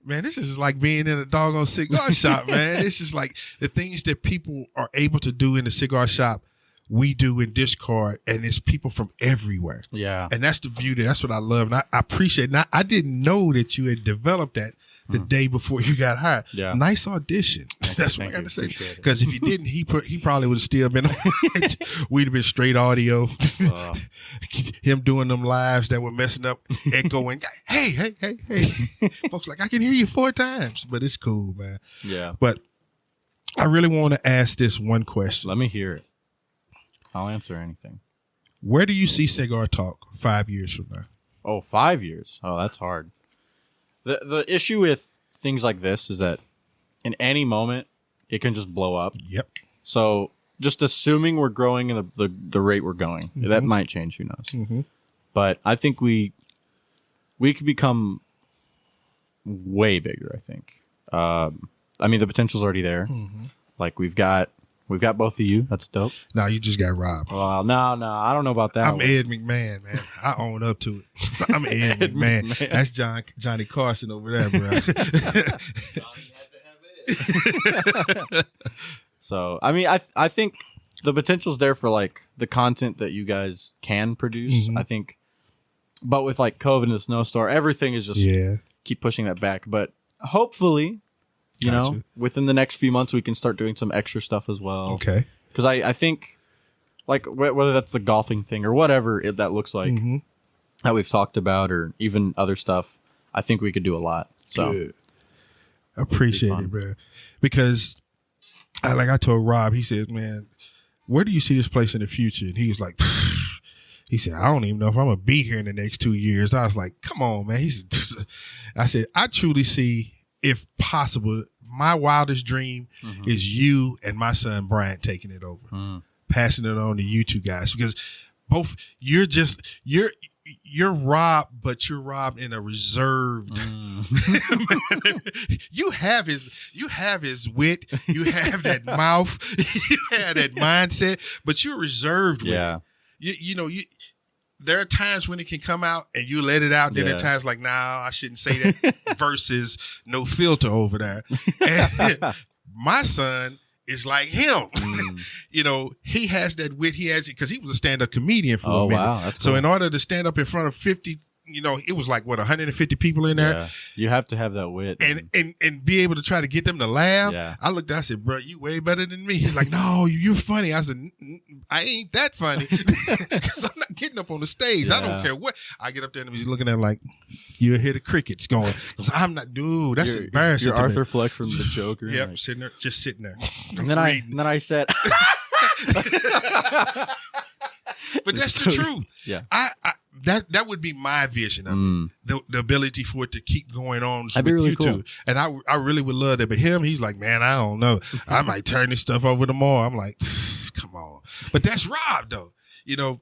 man, this is just like being in a doggone cigar shop, man. It's just like the things that people are able to do in the cigar shop, we do in Discord, and it's people from everywhere. Yeah. And that's the beauty. That's what I love. And I appreciate it. I didn't know that you had developed that the day before you got hired. Yeah. Nice audition. That's what I Thank got you. to say. Appreciate it. Because if you didn't, he probably would have still been we'd have been straight audio. Him doing them lives that were messing up, echoing. Hey. Folks like, I can hear you 4 times. But it's cool, man. Yeah. But I really want to ask this one question. Let me hear it. I'll answer anything. Where do you see Cigar Talk 5 years from now? Oh, 5 years. Oh, that's hard. The issue with things like this is that in any moment it can just blow up. Yep. So just assuming we're growing in the rate we're going, that might change. Who knows? But I think we could become way bigger. I think. I mean, the potential's already there. Like we've got both of you. That's dope. No, you just got robbed. Well, no, I don't know about that. I'm one. Ed McMahon, man. I own up to it. I'm Ed McMahon. That's Johnny Carson over there, bro. Johnny had to have it. So, I mean, I think the potential's there for like the content that you guys can produce. I think, but with like COVID and the snowstorm, everything is just keep pushing that back. But hopefully, you know, within the next few months, we can start doing some extra stuff as well. Okay. Because I think, like, whether that's the golfing thing or whatever that looks like that we've talked about, or even other stuff, I think we could do a lot. So, Good. Appreciate it, bro. Because I told Rob, he said, man, where do you see this place in the future? And he was like, he said, I don't even know if I'm going to be here in the next 2 years. I was like, come on, man. He said, I said, I truly see, if possible, my wildest dream is you and my son Bryant taking it over, passing it on to you two guys, because both you're Rob, but you're Rob in a reserved. You have his wit, you have that mouth, you have that mindset, but you're reserved. With it. You know, there are times when it can come out and you let it out. Then there are times like, nah, I shouldn't say that. Versus no filter over there. And my son is like him. You know, he has that wit. He has it because he was a stand-up comedian for a minute. Wow, that's cool. So in order to stand up in front of 50, you know, it was like, 150 people in there. Yeah. You have to have that wit. And be able to try to get them to laugh. Yeah. I looked, I said, bro, you way better than me. He's like, no, you're funny. I said, I ain't that funny because I'm not getting up on the stage. I don't care what. I get up there and he's looking at him like, you'll hear the crickets going. I'm not, dude, that's embarrassing. You're Arthur Fleck from The Joker. Yep, like, sitting there. And then I said, but that's the truth. Yeah. That would be my vision of it. The ability for it to keep going on with really you cool. two. And I really would love that. But him, he's like, man, I don't know. I might turn this stuff over tomorrow. I'm like, come on. But that's Rob, though. You know,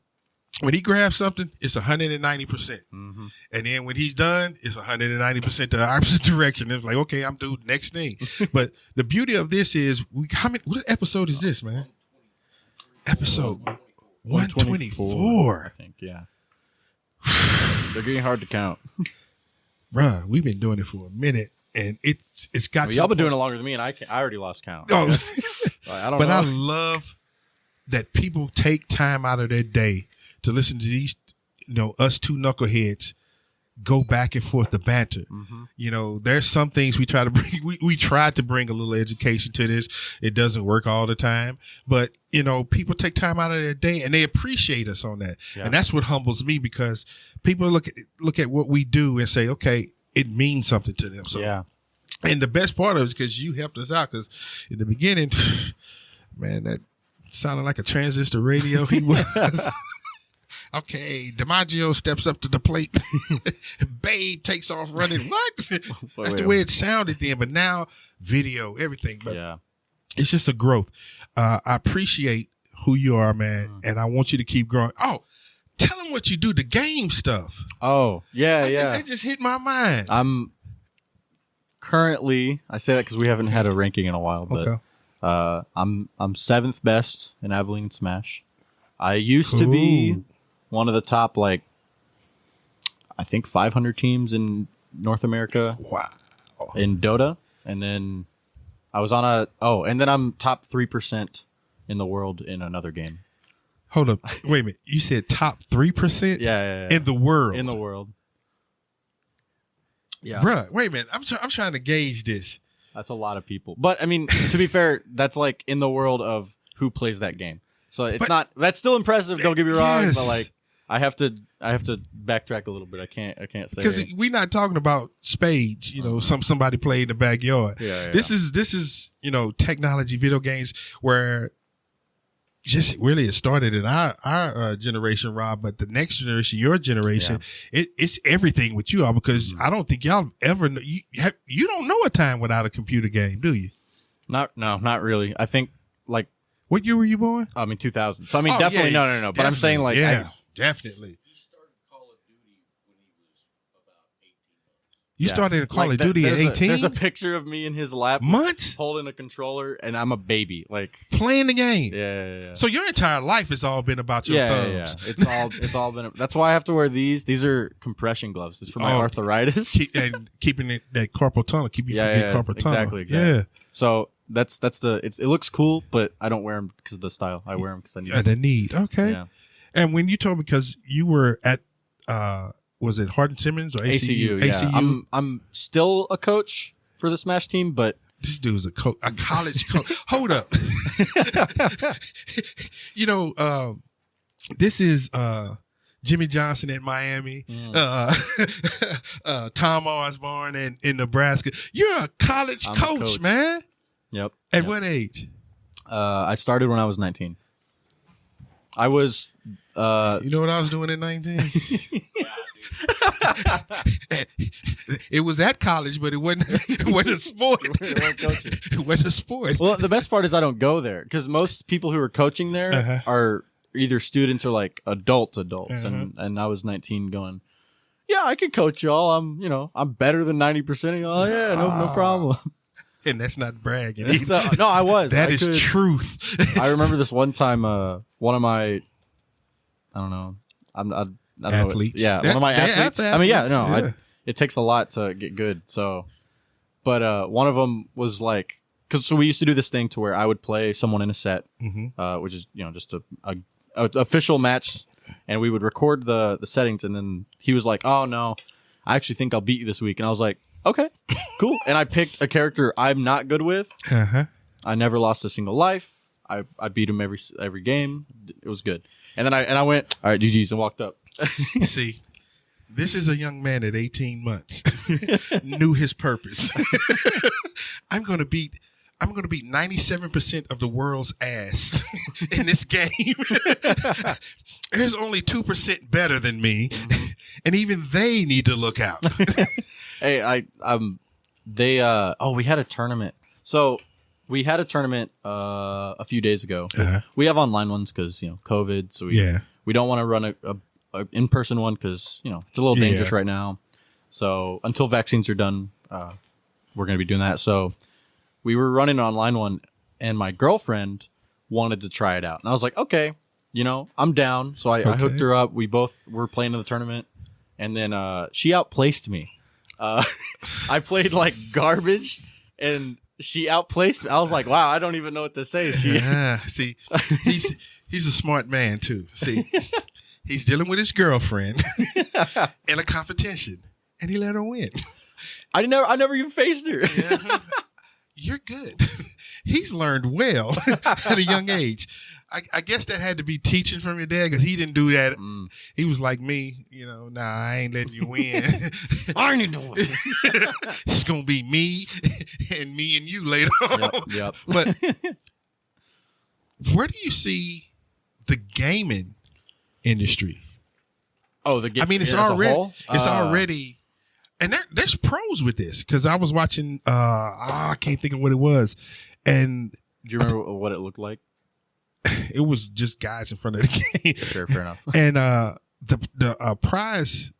when he grabs something, it's 190%. And then when he's done, it's 190% the opposite direction. It's like, okay, I'm doing next thing. But the beauty of this is, what episode is this, man? Episode 124. I think, yeah. They're getting hard to count. Bruh, we've been doing it for a minute, and it's got. Well, y'all been doing it longer than me, and I already lost count. Oh. I don't but know. I love that people take time out of their day to listen to these, you know, us two knuckleheads go back and forth to banter. You know, there's some things we try to bring. We tried to bring a little education to this. It doesn't work all the time, but you know, people take time out of their day and they appreciate us on that. Yeah. And that's what humbles me, because people look at what we do and say, okay, it means something to them. So, yeah. And the best part of it is because you helped us out, because in the beginning, man, that sounded like a transistor radio. He was. Okay, DiMaggio steps up to the plate. Babe takes off running. What? That's the way it sounded then. But now, video, everything. But it's just a growth. I appreciate who you are, man, and I want you to keep growing. Oh, tell them what you do, the game stuff. Oh, yeah, That just hit my mind. I'm currently, I say that because we haven't had a ranking in a while, but I'm 7th best in Abilene Smash. I used to be one of the top, like, I think 500 teams in North America. Wow. In Dota. And then I was on and then I'm top 3% in the world in another game. Hold up. Wait a minute. You said top 3%? Yeah. In the world? In the world. Yeah. Bruh, wait a minute. I'm trying to gauge this. That's a lot of people. But, I mean, to be fair, that's like in the world of who plays that game. So it's that's still impressive, don't get me wrong, but like, I have to backtrack a little bit. I can't say, because we're not talking about spades. You know, somebody played in the backyard. Yeah. This is you know, technology, video games, where just really it started in our generation, Rob. But the next generation, your generation, it's everything with you all, because I don't think y'all ever you don't know a time without a computer game, do you? Not really. I think like, what year were you born? I mean 2000. So I mean definitely no. But I'm saying like definitely. He started Call of Duty when he was about 18 months. You started Call of Duty at 18? There's a picture of me in his lap. Months? Holding a controller, and I'm a baby. Like, playing the game. Yeah. So your entire life has all been about your thumbs. Yeah. It's all been. That's why I have to wear these. These are compression gloves. It's for my arthritis. And keeping that carpal tunnel. Keep you from getting carpal tunnel. Exactly. Yeah. So that's it looks cool, but I don't wear them because of the style. I wear them because I need them. The need. Okay. Yeah. And when you told me, because you were at, was it Hardin Simmons or ACU? ACU. I'm still a coach for the Smash team, but this dude's a college coach. Hold up. You know, this is Jimmy Johnson at Miami, Tom Osborne in Nebraska. You're a college coach, man. Yep. At what age? I started when I was 19. I was. You know what I was doing at 19? It was at college, but it wasn't a sport. It wasn't a sport. Well, the best part is I don't go there because most people who are coaching there are either students or like adults, and I was 19 going, yeah, I could coach y'all. I'm better than 90% of y'all. Yeah, no problem. And that's not bragging. No, I was. That is truth. I remember this one time, one of my, I don't know, I don't athletes. know. Yeah, one of my athletes. I mean, it takes a lot to get good. So, but one of them was like, so we used to do this thing to where I would play someone in a set, which is just a official match, and we would record the settings, and then he was like, "Oh no, I actually think I'll beat you this week," and I was like, "Okay, cool." And I picked a character I'm not good with. I never lost a single life. I beat him every game. It was good. And then I went, all right, GG's, and walked up. See, this is a young man at 18 months knew his purpose. I'm going to beat 97% of the world's ass in this game. There's only 2% better than me, and even they need to look out. Hey, we had a tournament. So we had a tournament a few days ago. We have online ones because COVID. So we don't want to run a in-person one because it's a little dangerous right now. So until vaccines are done, we're going to be doing that. So we were running an online one, and my girlfriend wanted to try it out, and I was like, okay, I'm down. So I hooked her up. We both were playing in the tournament, and then she outplaced me. I played like garbage, and she outplaced me. I was like, wow, I don't even know what to say. See, he's a smart man too. See, he's dealing with his girlfriend in a competition, and he let her win. I never even faced her. You're good. He's learned well at a young age. I guess that had to be teaching from your dad because he didn't do that. He was like me, nah, I ain't letting you win. I ain't doing it. It's going to be me and you later on. Yep. But where do you see the gaming industry? Oh, I mean, it's already, and there's pros with this because I was watching, I can't think of what it was. And do you remember what it looked like? It was just guys in front of the game. Sure, fair enough. And the prize,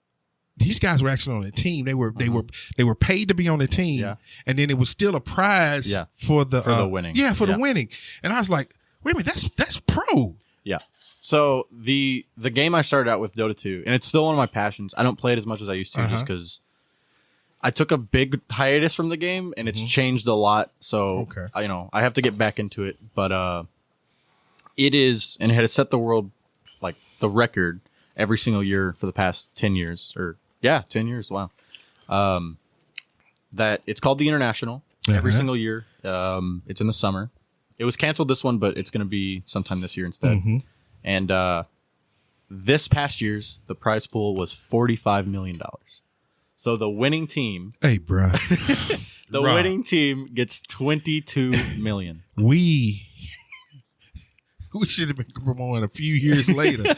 these guys were actually on a team. They were paid to be on the team, and then it was still a prize for the winning. Yeah, for the winning. And I was like, wait a minute, that's pro. Yeah. So the game I started out with, Dota 2, and it's still one of my passions. I don't play it as much as I used to just because I took a big hiatus from the game, and it's changed a lot. So I have to get back into it, but it is, and it has set the world, like the record every single year for the past 10 years, 10 years. Wow. That it's called the International every single year. It's in the summer. It was canceled this one, but it's going to be sometime this year instead. And this past year's, the prize pool was $45 million. So the winning team, bro, winning team gets $22 million. We should have been promoting a few years later.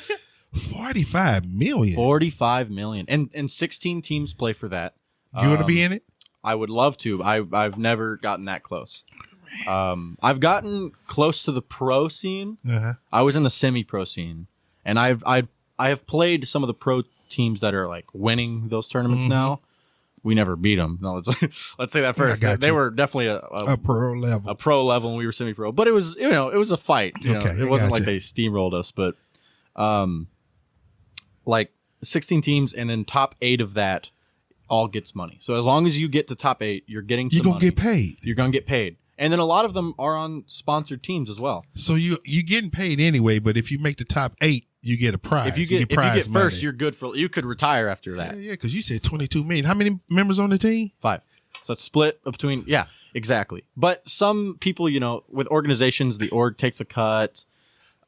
45 million. 45 million. And 16 teams play for that. You want to be in it? I would love to. I've never gotten that close. I've gotten close to the pro scene. I was in the semi-pro scene, and I have played some of the pro teams that are like winning those tournaments now. We never beat them. No, let's say that first. They were definitely a pro level. A pro level, and we were semi-pro. But it was, it was a fight. It wasn't like they steamrolled us. But, like 16 teams, and then top 8 of that all gets money. So as long as you get to top 8, you're getting some money. You're gonna get paid. You're gonna get paid, and then a lot of them are on sponsored teams as well. So you're getting paid anyway. But if you make the top 8, you get a prize. If you get prize money. first, you're good for. You could retire after that. Yeah, because you said 22 million. How many members on the team? 5. So it's split between. Yeah, exactly. But some people, with organizations, the org takes a cut.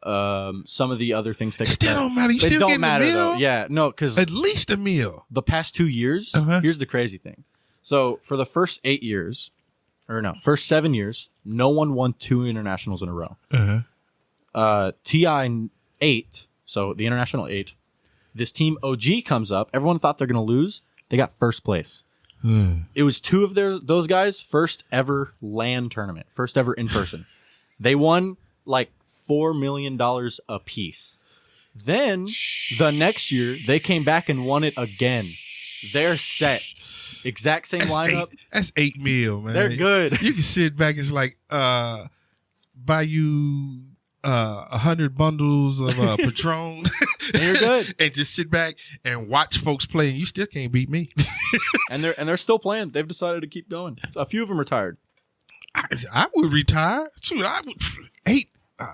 Some of the other things take a cut. Still don't matter. You still don't getting matter a meal? though. Yeah, no, because at least a meal. The past 2 years. Here's the crazy thing. So for the first 8 years, or no, first 7 years, no one won 2 internationals in a row. TI 8, so the international 8. This team OG comes up. Everyone thought they're going to lose. They got first place. It was 2 of those guys' first ever LAN tournament, first ever in person. They won like $4 million a piece. Then the next year they came back and won it again. They're set. Exact same lineup. That's $8 million, man. They're good. You can sit back. It's like buy you 100 bundles of Patron. They're good, and just sit back and watch folks play, and you still can't beat me. and they're still playing. They've decided to keep going. So a few of them retired. I would retire. Shoot, I would 8.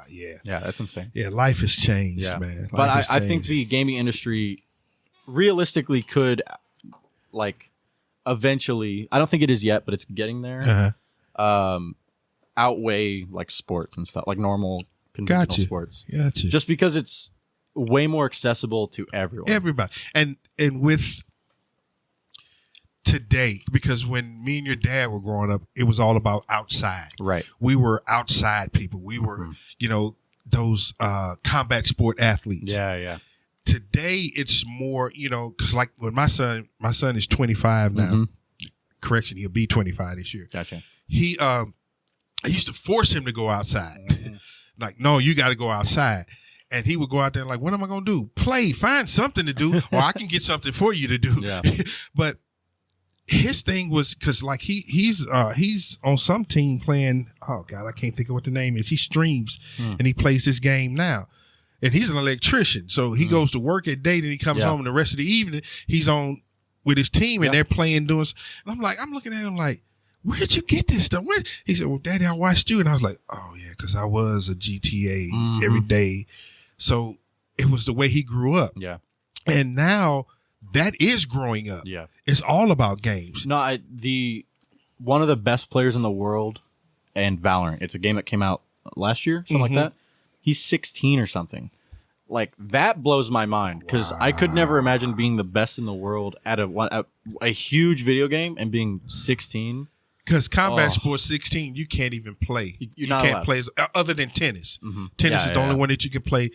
Yeah, that's insane. Yeah, life has changed, man. But I think the gaming industry realistically could, like, eventually, I don't think it is yet, but it's getting there, outweigh, like, sports and stuff, like normal conventional sports. Gotcha. Just because it's way more accessible to everyone. Everybody. And with today, because when me and your dad were growing up, it was all about outside. Right. We were outside people. We were, those combat sport athletes. Yeah. Today, it's more, because like when my son is 25 now. Correction, he'll be 25 this year. Gotcha. I used to force him to go outside. Like, no, you got to go outside. And he would go out there like, what am I going to do? Play, find something to do, or I can get something for you to do. Yeah. But his thing was because like he's on some team playing. Oh God, I can't think of what the name is. He streams and he plays this game now, and he's an electrician. So he goes to work at day, and he comes home, and the rest of the evening he's on with his team, and they're playing doing. And I'm looking at him like, where'd you get this stuff? Where? He said, well, Daddy, I watched you, and I was like, oh yeah, because I was a GTA every day. So it was the way he grew up. Yeah, and now. That is growing up. Yeah. It's all about games. No, one of the best players in the world and Valorant. It's a game that came out last year, something like that. He's 16 or something. Like, that blows my mind because I could never imagine being the best in the world at a huge video game and being 16. Because combat sports 16, you can't even play. You're not can't allowed. play other than tennis. Tennis is the only one that you can play,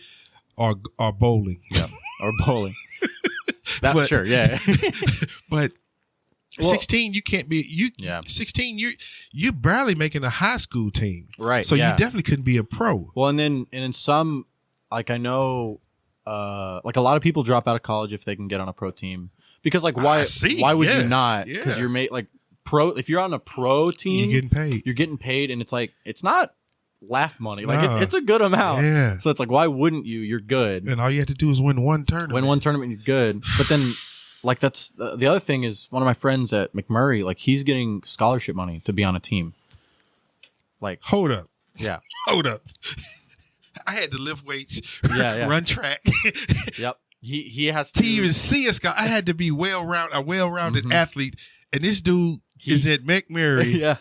or bowling. Yeah, or bowling. Sure, yeah. But 16, you can't be 16, you're barely making a high school team. Right. So you definitely couldn't be a pro. Well, and then some, like, I know like a lot of people drop out of college if they can get on a pro team. Because like why would you not? Because you're if you're on a pro team, you're getting paid and it's like it's not laugh money. Like it's a good amount. Yeah. So it's like, why wouldn't you? You're good. And all you have to do is win one tournament. You're good. But then, like, that's the other thing is one of my friends at McMurray, like, he's getting scholarship money to be on a team. Like, hold up. Yeah. Hold up. I had to lift weights, run track. Yep. He has to even see us. I had to be a well-rounded athlete, and this dude is at McMurray. Yeah.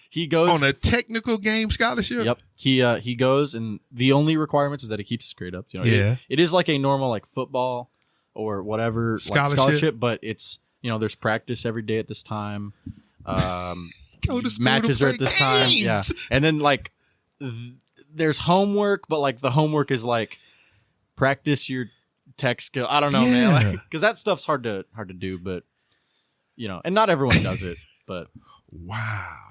He goes on a technical game scholarship. Yep. He goes, and the only requirements is that he keeps his grade up. It is like a normal like football or whatever scholarship, but it's there's practice every day at this time. Matches are at this time. Yeah, and then like there's homework, but like the homework is like practice your tech skill. I don't know, man, because that stuff's hard to do, but and not everyone does it. But wow.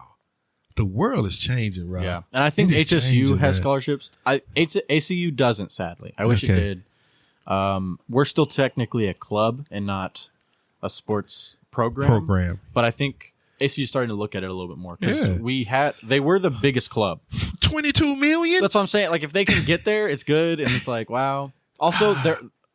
The world is changing, right? Yeah, and I think HSU has scholarships. ACU doesn't, sadly. I wish it did. We're still technically a club and not a sports program. But I think ACU is starting to look at it a little bit more because they were the biggest club. 22 million? That's what I'm saying. Like, if they can get there, it's good, and it's like, wow. Also,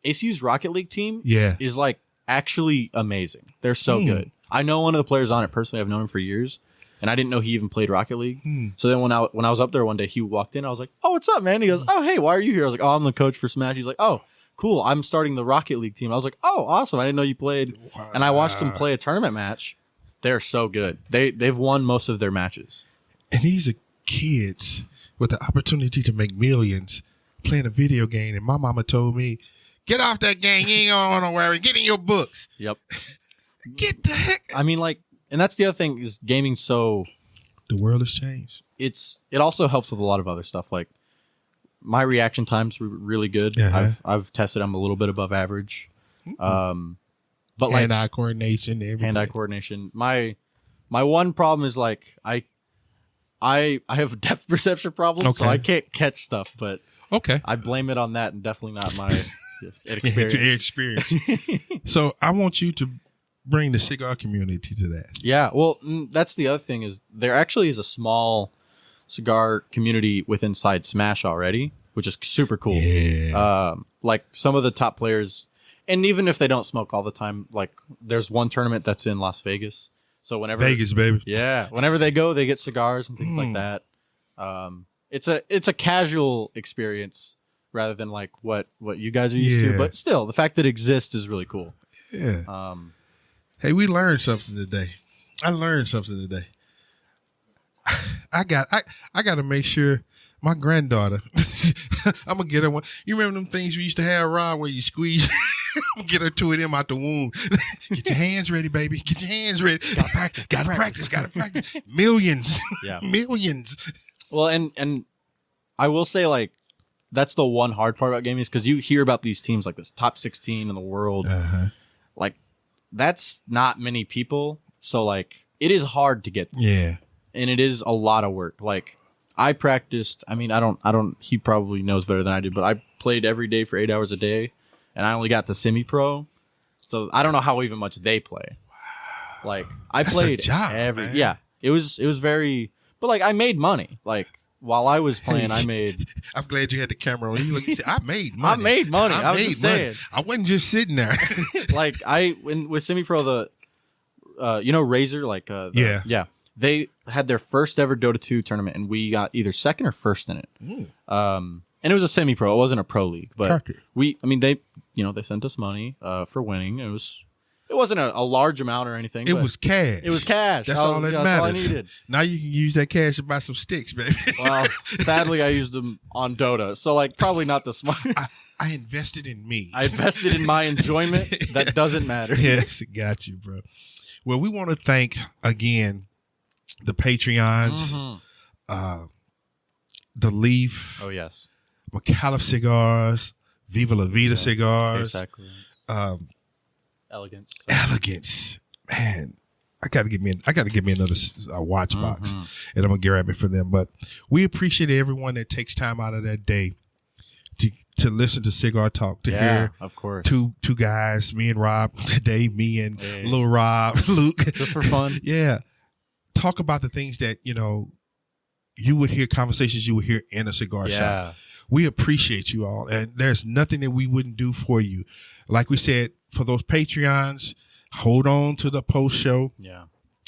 ACU's Rocket League team is like actually amazing. They're so good. I know one of the players on it personally. I've known him for years. And I didn't know he even played Rocket League. So then when I was up there one day, he walked in. I was like, "Oh, what's up, man?" He goes, "Oh, hey, why are you here?" I was like, "Oh, I'm the coach for Smash." He's like, "Oh, cool. I'm starting the Rocket League team." I was like, "Oh, awesome. I didn't know you played." Wow. And I watched him play a tournament match. They're so good. They've won most of their matches. And these are kids with the opportunity to make millions playing a video game. And my mama told me, "Get off that game. You ain't going nowhere. Get in your books." Yep. Get the heck. I mean, like. And that's the other thing is gaming's so The world has changed. It also helps with a lot of other stuff. Like my reaction times were really good. I've tested them a little bit above average. But like hand-eye coordination, everything. Hand-eye coordination. My one problem is like I have depth perception problems, so I can't catch stuff. But I blame it on that, and definitely not my experience. So I want you to bring the cigar community to that. Yeah, well, that's the other thing is there actually is a small cigar community within Side Smash already, which is super cool. Yeah. Like some of the top players, and even if they don't smoke all the time, like there's one tournament that's in Las Vegas. So whenever Vegas, baby. Yeah, whenever they go, they get cigars and things like that. It's a casual experience rather than like what you guys are used to. But still, the fact that it exists is really cool. Yeah. Hey, we learned something today. I learned something today. I got to make sure my granddaughter. I'm gonna get her one. You remember them things we used to have, Rob, where you squeeze? I'm gonna get her 2 of them out the womb. Get your hands ready, baby. Get your hands ready. Gotta practice. Millions. Yeah. Millions. Well, and I will say like that's the one hard part about gaming is because you hear about these teams like this top 16 in the world. Like that's not many people. So like it is hard to get. Yeah. And it is a lot of work. Like I practiced. I mean, I don't. He probably knows better than I do, but I played every day for 8 hours a day, and I only got to semi-pro. So I don't know how even much they play. Like I That's played a job, every. man. Yeah, it was very. But like I made money. Like while I was playing, I made. I'm glad you had the camera on. You look. You said, I made money. I made money. I was just saying. I wasn't just sitting there. Like with semi-pro Razor yeah. They had their first ever Dota 2 tournament, and we got either second or first in it. And it was a semi-pro; it wasn't a pro league. But they sent us money for winning. It wasn't a large amount or anything. It was cash. It was cash. That's all that matters. That's all I needed. Now you can use that cash to buy some sticks, baby. Well, sadly, I used them on Dota, so like probably not the smart. I invested in me. I invested in my enjoyment. That doesn't matter. Yes, got you, bro. Well, we want to thank again the Patreons, the Leaf, Oh yes, McAuliffe Cigars, Viva La Vida Cigars, exactly. Elegance. Elegance, man. I gotta give me another watch box, and I'm gonna grab it for them. But we appreciate everyone that takes time out of that day to listen to Cigar Talk, to hear, of course, two guys, me and Rob today, me and Lil Rob, Luke, just for fun. Yeah, talk about the things that you would hear, conversations you would hear in a cigar shop. We appreciate you all, and there's nothing that we wouldn't do for you. Like we said, for those Patreons, hold on to the post show. Yeah.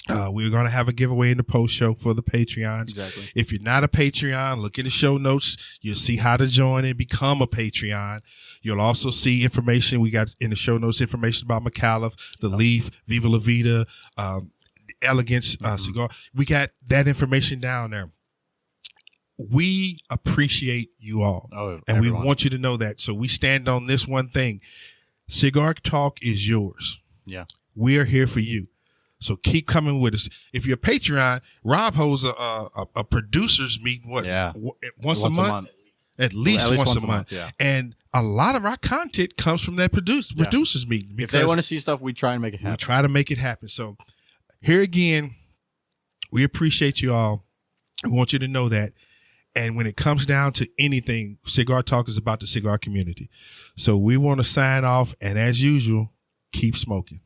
We're going to have a giveaway in the post show for the Patreons. Exactly. If you're not a Patreon, look in the show notes. You'll see how to join and become a Patreon. You'll also see information. We got in the show notes information about McAuliffe, the Leaf, Viva La Vida, Elegance Cigar. We got that information down there. We appreciate you all. And we want you to know that. So we stand on this one thing. Cigar Talk is yours. Yeah. We are here for you. So keep coming with us. If you're a Patreon, Rob holds a producers meeting. Once a month? At least once a month. Yeah. And a lot of our content comes from that producers meeting. If they want to see stuff, we try and make it happen. We try to make it happen. So here again, we appreciate you all. We want you to know that. And when it comes down to anything, Cigar Talk is about the cigar community. So we want to sign off. And as usual, keep smoking.